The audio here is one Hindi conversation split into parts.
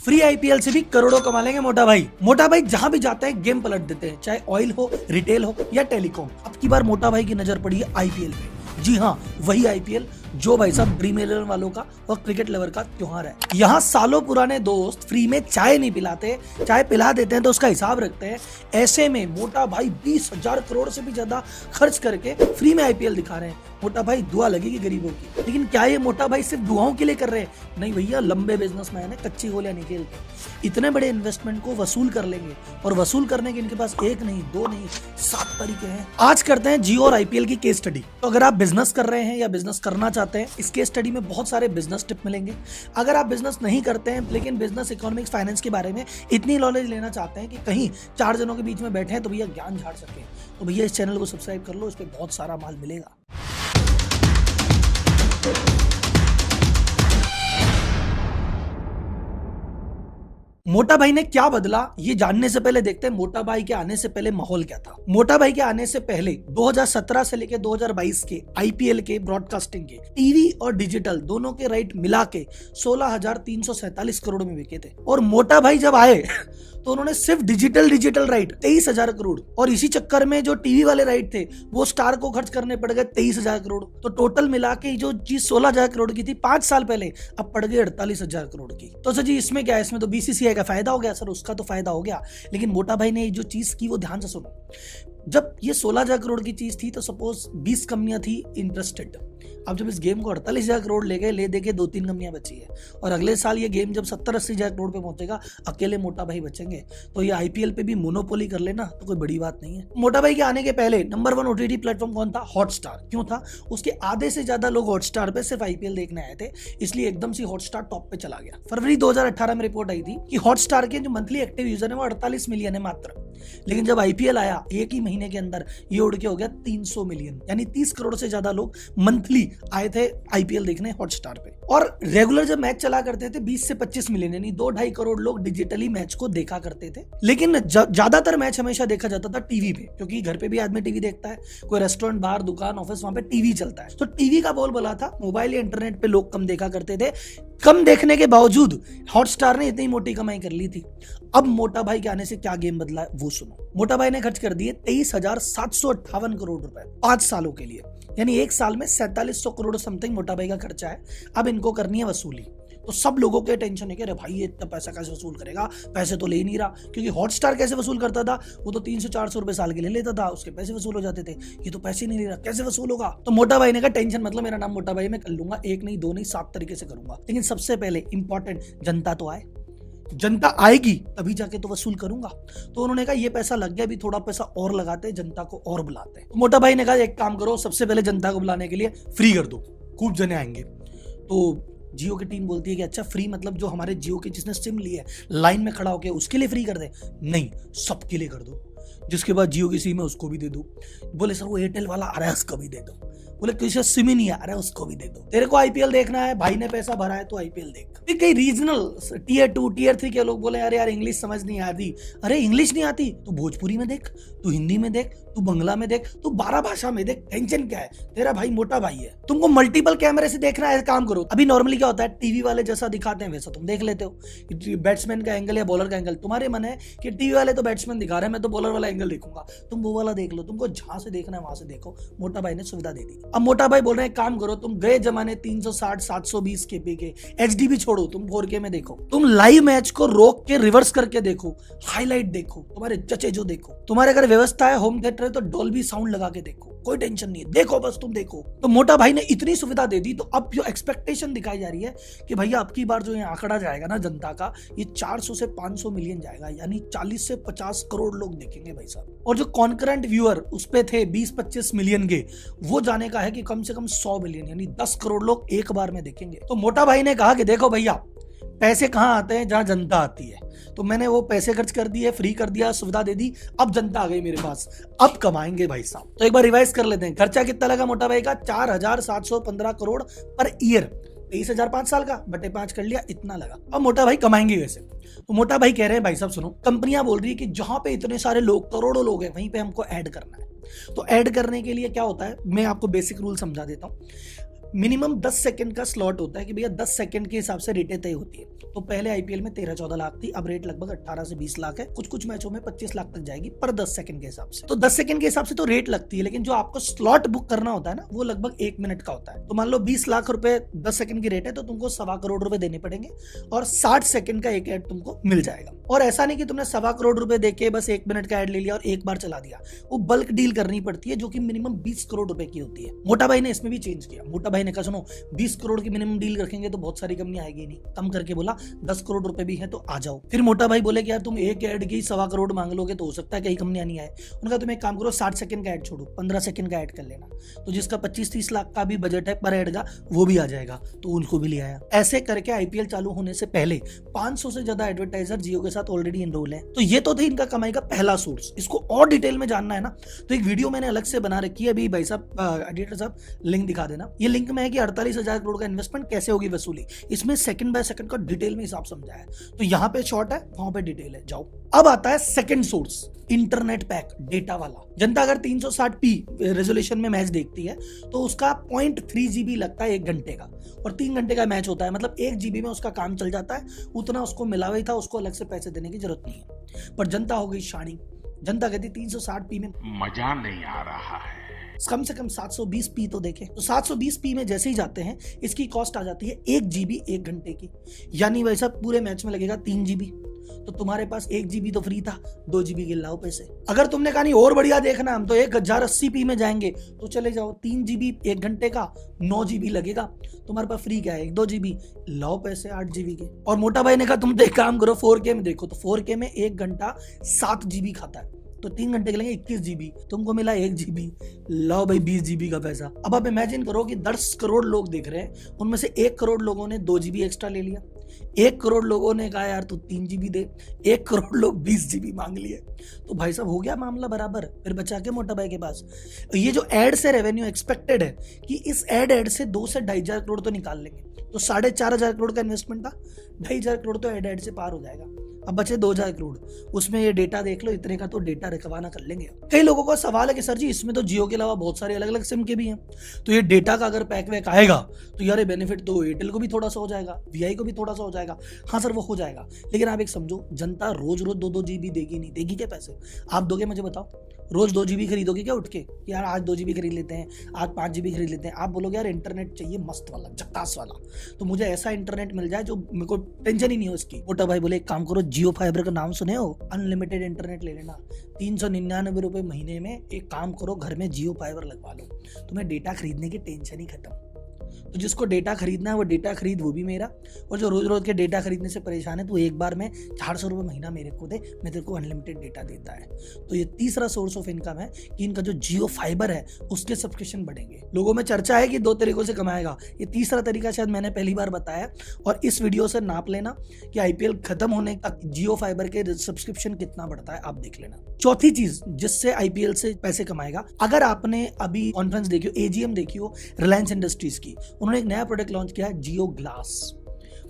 फ्री आईपीएल से भी करोड़ों कमा लेंगे मोटा भाई। मोटा भाई जहां भी जाते हैं गेम पलट देते हैं, चाहे ऑयल हो, रिटेल हो या टेलीकॉम। अब की बार मोटा भाई की नजर पड़ी है आईपीएल पे। जी हाँ, वही आईपीएल जो भाई साहब ड्रीम 11 वालों का और क्रिकेट लवर का त्योहार है। यहाँ सालों पुराने दोस्त फ्री में चाय नहीं पिलाते, चाय पिला देते हैं तो उसका हिसाब रखते हैं। ऐसे में मोटा भाई 20,000 करोड़ से भी ज्यादा खर्च करके फ्री में आईपीएल दिखा रहे हैं। मोटा भाई दुआ लगेगी गरीबों की। लेकिन क्या ये मोटा भाई सिर्फ दुआओं के लिए कर रहे हैं? नहीं भैया, लंबे बिजनेसमैन है, कच्ची गोलियां नहीं खेलते। इतने बड़े इन्वेस्टमेंट को वसूल कर लेंगे, और वसूल करने के इनके पास एक नहीं, दो नहीं, 7 तरीके हैं। आज करते हैं जियो और आईपीएल की केस स्टडी। तो अगर आप बिजनेस कर रहे हैं या बिजनेस करना चाहते हैं, इस केस स्टडी में बहुत सारे बिजनेस टिप मिलेंगे। अगर आप बिजनेस नहीं करते हैं लेकिन बिजनेस, इकोनॉमिक्स, फाइनेंस के बारे में इतनी नॉलेज लेना चाहते हैं कि कहीं 4 जनों के बीच में बैठे हैं तो भैया ज्ञान झाड़ सके, तो भैया इस चैनल को सब्सक्राइब कर लो, इस पे बहुत सारा माल मिलेगा। मोटा भाई ने क्या बदला, ये जानने से पहले देखते हैं मोटा भाई के आने से पहले माहौल क्या था। मोटा भाई के आने से पहले 2017 से लेकर 2022 के आईपीएल के ब्रॉडकास्टिंग के टीवी और डिजिटल दोनों के राइट मिला के 16,347 करोड़ में बिके थे। और मोटा भाई जब आए तो उन्होंने सिर्फ डिजिटल राइट 23,000 करोड़, और इसी चक्कर में जो टीवी वाले राइट थे वो स्टार को खर्च करने पड़ गए 23,000 करोड़। तो टोटल मिला के जो चीज 16,000 करोड़ की थी 5 साल पहले, अब पड़ गई 48,000 करोड़ की। तो सर जी इसमें क्या है? इसमें तो बीसीसीआई का फायदा हो गया। सर उसका तो फायदा हो गया, लेकिन मोटा भाई ने जो चीज की वो ध्यान से सुनो। जब ये 16,000 करोड़ की चीज थी तो सपोज 20 कंपनियां थी इंटरेस्टेड। अब जब इस गेम को 48,000 करोड़ ले गए, ले दे के 2-3 कंपनियां बची है, और अगले साल ये गेम जब 70-80,000 करोड़ पे पहुंचेगा, अकेले मोटा भाई बचेंगे। तो ये आईपीएल पे भी मोनोपोली कर लेना तो कोई बड़ी बात नहीं है। मोटा भाई के आने के पहले नंबर 1 ओटीटी प्लेटफॉर्म कौन था? हॉटस्टार। क्यों था? उसके आधे से ज्यादा लोग हॉटस्टार पे सिर्फ आईपीएल देखने आए थे, इसलिए एकदम से हॉटस्टार टॉप पे चला गया। फरवरी 2018 में रिपोर्ट आई थी कि हॉटस्टार के जो मंथली एक्टिव यूजर है वो 48 मिलियन है मात्र। लेकिन जब आईपीएल आया एक ही महीने के अंदर ये उड़ के हो गया 300 मिलियन, यानी 30 करोड़ से ज्यादा लोग मंथली आए थे आईपीएल देखने हॉटस्टार पे। और रेगुलर जब मैच चला करते थे 20 से 25 मिलियन, यानी 2-2.5 करोड़ लोग डिजिटली मैच को देखा करते थे। लेकिन ज्यादातर मैच हमेशा देखा जाता था टीवी पे, क्योंकि घर पे भी आदमी टीवी देखता है, कोई रेस्टोरेंट, बाहर, दुकान, ऑफिस, वहां पे टीवी चलता है। तो टीवी का बोल बोला था, मोबाइल या इंटरनेट पे लोग कम देखा करते थे। कम देखने के बावजूद हॉटस्टार ने इतनी मोटी कमाई कर ली थी। अब मोटा भाई के आने से क्या गेम बदला है वो सुनो। मोटा भाई ने खर्च कर दिए 23,758 करोड़ रुपए 5 सालों के लिए, यानी एक साल में 4700 करोड़ समथिंग मोटा भाई का खर्चा है। अब इनको करनी है वसूली। तो सब लोगों के टेंशन है कि अरे भाई ये इतना पैसा कैसे वसूल करेगा, पैसे तो ले ही नहीं रहा। क्योंकि हॉटस्टार कैसे वसूल करता था? वो तो 300-400 रुपए साल के लिए लेता था, उसके पैसे वसूल हो जाते थे। ये तो पैसे नहीं ले रहा, कैसे वसूल होगा? तो मोटा भाई ने कहा टेंशन मतलब, मेरा नाम मोटा भाई, मैं कर लूंगा, 1 नहीं 2 नहीं 7 तरीके से करूंगा। लेकिन सबसे पहले इंपॉर्टेंट, जनता तो आए, जनता आएगी तभी जाके तो वसूल करूंगा। तो उन्होंने कहा ये पैसा लग गया, अभी थोड़ा पैसा और लगाते हैं, जनता को और बुलाते हैं। तो मोटा भाई ने कहा एक काम करो, सबसे पहले जनता को बुलाने के लिए फ्री कर दो, खूब जने आएंगे। तो जियो की टीम बोलती है कि अच्छा फ्री मतलब जो हमारे जियो के जिसने सिम ली है लाइन में खड़ा होके उसके लिए फ्री कर दे? नहीं, सबके लिए कर दो। जिसके बाद जियो की सिम है उसको भी दे दो। बोले सर वो एयरटेल वाला आ रहा है उसको भी दे दो। बोले किसी सिम ही नहीं आ रहा है उसको भी दे दो। तेरे को आईपीएल देखना है, भाई ने पैसा भरा है तो आईपीएल देख। फिर कई रीजनल टियर 2 टियर 3 के लोग बोले अरे यार इंग्लिश समझ नहीं आती। अरे इंग्लिश नहीं आती तो भोजपुरी में देख, तू हिंदी में देख, तू बंगला में देख, तू 12 भाषा में देख, टेंशन क्या है? तेरा भाई मोटा भाई है। तुमको मल्टीपल कैमरे से देखना है, काम करो। अभी नॉर्मली क्या होता है, टीवी वाले जैसा दिखाते हैं वैसा तुम देख लेते हो, बैट्समैन का एंगल या बॉलर का एंगल। तुम्हारे मन है कि टीवी वाले तो बैट्समैन दिखा रहे हैं, मैं तो बॉलर वाला एंगल देखूंगा, तुम वो वाला देख लो। तुमको जहां से देखना है वहां से देखो। मोटा भाई ने सुविधा दे दी। अब मोटा भाई बोल रहे हैं काम करो, तुम गए जमाने 360 720 के पे के एचडी भी छोड़ो, तुम 4K में देखो। तुम लाइव मैच को रोक के रिवर्स करके देखो, हाईलाइट देखो, तुम्हारे चचे जो देखो। तुम्हारे अगर व्यवस्था है होम थिएटर है तो डॉल्बी साउंड लगा के देखो, कोई टेंशन नहीं है, देखो बस तुम देखो। तो मोटा भाई ने इतनी सुविधा दे दी। तो अब जो एक्सपेक्टेशन दिखाई जा रही है कि भैया अब की बार जो ये आंकड़ा जाएगा ना जनता का, ये 400 से 500 मिलियन जाएगा, यानी 40 से 50 करोड़ लोग देखेंगे भाई साहब। और जो कॉन्करेंट व्यूअर उस पे थे 20-25 मिलियन के, वो जाने का है कि कम से कम 100 मिलियन, यानी 10 करोड़ लोग एक बार में देखेंगे। तो मोटा भाई ने कहा कि देखो भैया पैसे कहां आते हैं? जहां जनता आती है। तो मैंने वो पैसे खर्च कर दिए, फ्री कर दिया, सुविधा दे दी, अब जनता आ गई मेरे पास, अब कमाएंगे भाई साहब। तो एक बार रिवाइज कर लेते हैं, खर्चा कितना लगा मोटा भाई का? 4,715 करोड़ पर ईयर। 23,000 5 साल का बटे 5 कर लिया, इतना लगा। अब मोटा भाई कमाएंगे वैसे। तो मोटा भाई कह रहे हैं भाई साहब सुनो, कंपनियां बोल रही है कि जहां पे इतने सारे लोग, करोड़ों लोग हैं, वहीं पे हमको ऐड करना है। तो ऐड करने के लिए क्या होता है, मैं आपको बेसिक रूल समझा देता हूं। मिनिमम 10 सेकंड का स्लॉट होता है कि भैया 10 सेकंड के हिसाब से रेटें तय होती है। तो पहले आईपीएल में 13-14 लाख थी, अब रेट लगभग 18 से 20 लाख है। कुछ मैचों में 25 लाख तक जाएगी पर 10 सेकंड के हिसाब से। तो 10 सेकंड के हिसाब से तो रेट लगती है, लेकिन जो आपको स्लॉट बुक करना होता है ना, वो लगभग 1 मिनट का होता है। तो मान लो 20 लाख रुपए 10 सेकंड की रेट है, तो तुमको 1.25 करोड़ रुपए देने पड़ेंगे और 60 सेकंड का एक ऐड तुमको मिल जाएगा। और ऐसा नहीं कि तुमने 1.25 करोड़ रुपए देके बस 1 मिनट का ऐड ले लिया और एक बार चला दिया। वो बल्क डील करनी पड़ती है, जो कि मिनिमम 20 करोड़ रुपए की होती है। मोटा भाई ने इसमें भी चेंज किया। मोटा भाई ने कहा सुनो, 20 करोड़ की मिनिमम डील रखेंगे तो बहुत सारी कंपनी आएगी नहीं, कम करके बोला 10 करोड़ रुपए भी है तो आ जाओ। फिर मोटा भाई बोले कि यार तुम एक ऐड की 1.25 करोड़ मांग लोगे तो हो सकता है कई कंपनियां नहीं आए। उनका तुम एक काम करो, 60 सेकंड का ऐड छोड़ो, 15 सेकंड का ऐड कर लेना, तो जिसका 25-30 लाख का भी बजट है पर ऐड का, वो भी आ जाएगा। तो उनको भी ले आया। ऐसे करके आईपीएल चालू होने से पहले 500 से ज्यादा एडवर्टाइजर जियो के साथ ऑलरेडी एनरोल है। तो ये तो थी इनका कमाई का पहला सोर्स। इसको और डिटेल में जानना है ना, तो एक वीडियो मैंने अलग से बना रखी है। अभी भाई साहब एडिटर साहब लिंक दिखा देना। ये लिंक में है कि 48,000 करोड़ का इन्वेस्टमेंट कैसे होगी वसूली। इसमें सेकंड बाय सेकंड का डिटेल में हिसाब समझाया है। तो यहाँ पे शॉर्ट है, वहां पे डिटेल है, जाओ। अब आता है second source, internet pack, data वाला। जनता अगर 360p रेजोल्यूशन में मैच देखती है तो उसका 0.3 GB लगता है 1 घंटे का, और 3 घंटे का मैच होता है, मतलब 1 GB में उसका काम चल जाता है। उतना उसको मिला हुआ ही था, उसको अलग से पैसे देने की जरूरत नहीं है। पर जनता हो गई शानी। जनता कहती 360p में मजा नहीं आ रहा है, कम से कम 720p तो देखे। तो 720p में जैसे ही जाते हैं, इसकी कॉस्ट आ जाती है 1 GB 1 घंटे की, यानी वैसा पूरे मैच में लगेगा 3 GB। तो तुम्हारे पास 1 GB तो फ्री था, 2 GB गिन लाओ पैसे। अगर तुमने कहा नहीं और बढ़िया देखना, हम तो 1080p में जाएंगे, तो चले जाओ, 3 GB 1 घंटे का 9 GB लगेगा। तुम्हारे पास फ्री क्या है, 1-2 GB, लाओ पैसे 8 GB के। और मोटा भाई ने कहा तुम तो एक काम करो, 4K में देखो, तो 4K में 1 घंटा 7 GB खाता है, तो 3 घंटे के लेंगे 21 GB, तुमको मिला 1 GB, लाओ भाई 20 GB का पैसा। अब आप इमेजिन करो कि 10 करोड़ लोग देख रहे हैं, उनमें से 1 करोड़ लोगों ने 2 GB एक्स्ट्रा ले लिया, 1 करोड़ लोगों ने कहा यार तू 3 GB दे, 1 करोड़ लोग 20 GB मांग लिए। तो भाई साहब हो गया मामला बराबर। फिर बचा के मोटा भाई के पास ये जो एड से रेवेन्यू एक्सपेक्टेड है कि इस एड से 2 से 2,500 करोड़ तो निकाल लेंगे। तो 4,500 करोड़ का इन्वेस्टमेंट था, 2,500 करोड़ तो एड से पार हो जाएगा। अब बचे 2,000 करोड़, उसमें ये डेटा देख लो, इतने का तो डेटा रिकवाना कर लेंगे। कई लोगों का सवाल है कि सर जी इसमें तो जियो के अलावा बहुत सारे अलग अलग सिम के भी हैं, तो ये डेटा का अगर पैक वैक आएगा तो यार ये बेनिफिट तो एयरटेल को भी थोड़ा सा हो जाएगा, वीआई को भी थोड़ा सा हो जाएगा। हाँ सर वो हो जाएगा, लेकिन आप एक समझो, जनता रोज रोज 2-2 GB देगी नहीं, देगी क्या पैसे? आप दोगे? मुझे बताओ, रोज 2 GB खरीदोगे क्या उठ के? यार आज 2 GB खरीद लेते हैं, आज 5 GB खरीद लेते हैं। आप बोलोगे यार इंटरनेट चाहिए मस्त वाला, झक्कास वाला, तो मुझे ऐसा इंटरनेट मिल जाए जो मेरे को टेंशन ही नहीं हो इसकी। मोटा भाई बोले एक काम करो, जियो फाइबर का नाम सुने हो? अनलिमिटेड इंटरनेट ले लेना, 399 रुपए महीने में। एक काम करो, घर में जियो फाइबर लगवा लो, तुम्हें डेटा खरीदने की टेंशन ही खत्म। तो जिसको डेटा खरीदना है वो डेटा खरीद, वो भी मेरा। और जो रोज रोज के डेटा खरीदने से परेशान है, तो एक बार में 400 रुपये महीना मेरे को दे, मैं तेरे को अनलिमिटेड डेटा देता है। तो ये तीसरा सोर्स ऑफ इनकम है कि इनका जो जियो फाइबर है उसके सब्सक्रिप्शन बढ़ेंगे। लोगों में चर्चा है कि 2 तरीकों से कमाएगा, ये तीसरा तरीका शायद मैंने पहली बार बताया। और इस वीडियो से नाप लेना कि आईपीएल खत्म होने तक जियो फाइबर के सब्सक्रिप्शन कितना बढ़ता है, आप देख लेना। चौथी चीज जिससे आईपीएल से पैसे कमाएगा, अगर आपने अभी कॉन्फ्रेंस देखी हो, एजीएम देखी हो रिलायंस इंडस्ट्रीज की, उन्होंने एक नया प्रोडक्ट लॉन्च किया है, जियो ग्लास।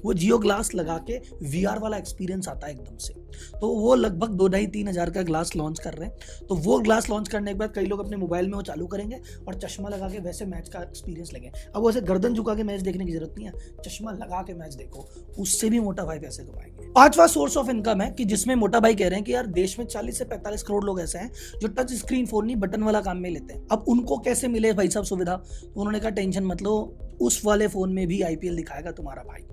वो जियो ग्लास लगा के वीआर वाला एक्सपीरियंस आता है एकदम से। तो वो लगभग 2-2,5-3 हज़ार का ग्लास लॉन्च कर रहे हैं। तो वो ग्लास लॉन्च करने के बाद कई लोग अपने मोबाइल में वो चालू करेंगे और चश्मा लगा के वैसे मैच का एक्सपीरियंस लेंगे। अब वैसे गर्दन झुका के मैच देखने की जरूरत नहीं है, चश्मा लगा के मैच देखो, उससे भी मोटा भाई पैसे कमाएंगे। 5वां सोर्स ऑफ इनकम है कि जिसमें मोटा भाई कह रहे हैं कि यार देश में 40 से 45 करोड़ लोग ऐसे हैं जो टच स्क्रीन फोन नहीं बटन वाला काम में लेते हैं। अब उनको कैसे मिले भाई साहब सुविधा? तो उन्होंने कहा टेंशन मत लो, उस वाले फोन में भी आईपीएल दिखाएगा तुम्हारा भाई।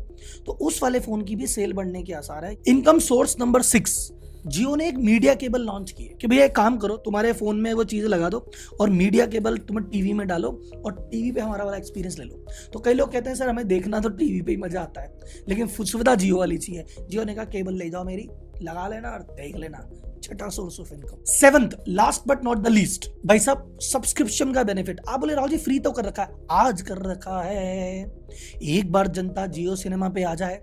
तो उस वाले फोन की भी सेल बढ़ने के आसार है। इनकम सोर्स नंबर 6, जियो ने एक मीडिया केबल लॉन्च की है कि भैया एक काम करो, तुम्हारे फोन में वो चीज लगा दो और मीडिया केबल तुम्हें टीवी में डालो और टीवी पे हमारा वाला एक्सपीरियंस ले लो। तो कई लोग कहते हैं सर हमें देखना तो टीवी पे ही मजा आता है, लेकिन सुविधा जियो वाली चाहिए। जियो ने कहा केबल ले जाओ मेरी, लगा लेना और देख लेना। छठा source of income. 7th last but not the least, भाई साहब सब्सक्रिप्शन का बेनिफिट। आप बोले राहुल जी फ्री तो कर रखा है, आज कर रखा है। एक बार जनता जियो सिनेमा पे आ जाए,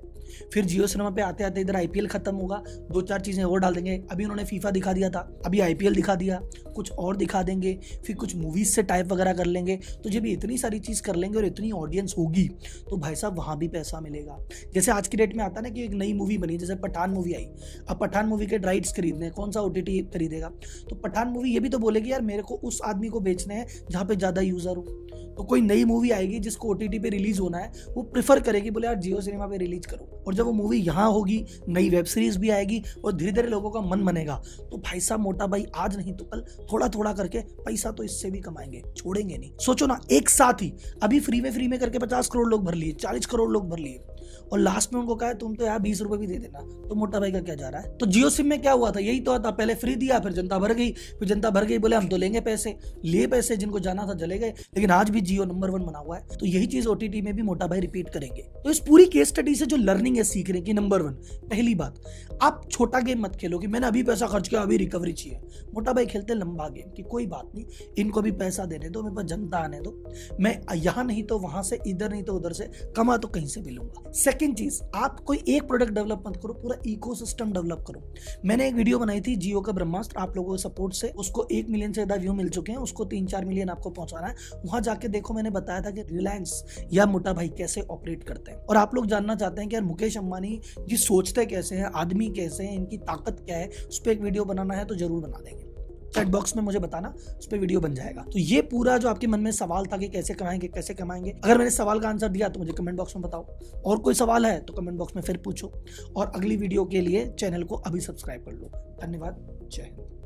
फिर जियो सिनेमा पे आते आते इधर आईपीएल खत्म होगा, 2-4 चीजें और डाल देंगे। अभी उन्होंने फीफा दिखा दिया था, अभी आईपीएल दिखा दिया, कुछ और दिखा देंगे, फिर कुछ मूवीज से टाइप वगैरह कर लेंगे। तो जब इतनी सारी चीज कर लेंगे और इतनी ऑडियंस होगी तो भाई साहब वहां भी पैसा मिलेगा। जैसे आज की डेट में आता ना कि एक नई मूवी बनी, जैसे पठान मूवी आई, अब पठान मूवी के राइट्स खरीदने हैं, कौन सा ओटीटी खरीदेगा? तो पठान मूवी ये भी तो बोलेगी यार मेरे को उस आदमी को बेचने हैं जहां पे ज्यादा यूजर हो। तो कोई नई मूवी आएगी जिसको ओटीटी पे रिलीज होना है, वो प्रेफर करेगी बोले यार जियो सिनेमा पे रिलीज करो। और जब वो मूवी यहाँ होगी, नई वेब सीरीज भी आएगी और धीरे धीरे लोगों का मन बनेगा, तो भाई साहब मोटा भाई आज नहीं तो कल थोड़ा थोड़ा करके पैसा तो इससे भी कमाएंगे, छोड़ेंगे नहीं। सोचो ना, एक साथ ही अभी फ्री में करके 50 करोड़ लोग भर लिए, 40 करोड़ लोग भर लिए, और लास्ट में उनको कहा तुम तो यार 20 रुपए भी दे देना, तो मोटा भाई का क्या जा रहा है। तो जियो सिम में क्या हुआ था, यही तो था, पहले फ्री दिया, फिर जनता भर गई, बोले हम तो लेंगे पैसे, लिए पैसे, जिनको जाना था चले गए। लेकिन आज भी जियो नंबर 1 बना हुआ है। तो यही चीज ओटीटी में भी मोटा भाई रिपीट करेंगे। तो इस पूरी केस स्टडी से जो लर्निंग है, सीख रहे कि नंबर 1, पहली बात, आप छोटा गेम मत खेलो कि मैंने अभी पैसा खर्च किया अभी रिकवरी चाहिए। मोटा भाई खेलते लंबा गेम कि कोई बात नहीं, इनको भी पैसा देने दो, मेरे पास जनता आने दो, मैं यहाँ नहीं तो वहां से, इधर नहीं तो उधर से, कमा तो कहीं से भी लूंगा। सेकंड चीज, आप कोई एक प्रोडक्ट डेवलप मत करो, पूरा इकोसिस्टम डेवलप करो। मैंने एक वीडियो बनाई थी जियो का ब्रह्मास्त्र, आप लोगों के सपोर्ट से उसको 1 मिलियन से ज्यादा व्यू मिल चुके हैं, उसको 3-4 मिलियन आपको पहुंचाना है। वहां जाके देखो, मैंने बताया था कि रिलायंस या मोटा भाई कैसे ऑपरेट करते हैं। और आप लोग जानना चाहते हैं कि यार मुकेश अंबानी जी सोचते कैसे हैं, आदमी कैसे हैं, इनकी ताकत क्या है, उस पर एक वीडियो बनाना है तो जरूर बना देंगे। चैट बॉक्स में मुझे बताना, उस पर वीडियो बन जाएगा। तो ये पूरा जो आपके मन में सवाल था कि कैसे कमाएंगे, अगर मैंने सवाल का आंसर दिया तो मुझे कमेंट बॉक्स में बताओ, और कोई सवाल है तो कमेंट बॉक्स में फिर पूछो, और अगली वीडियो के लिए चैनल को अभी सब्सक्राइब कर लो। धन्यवाद, जय हिंद।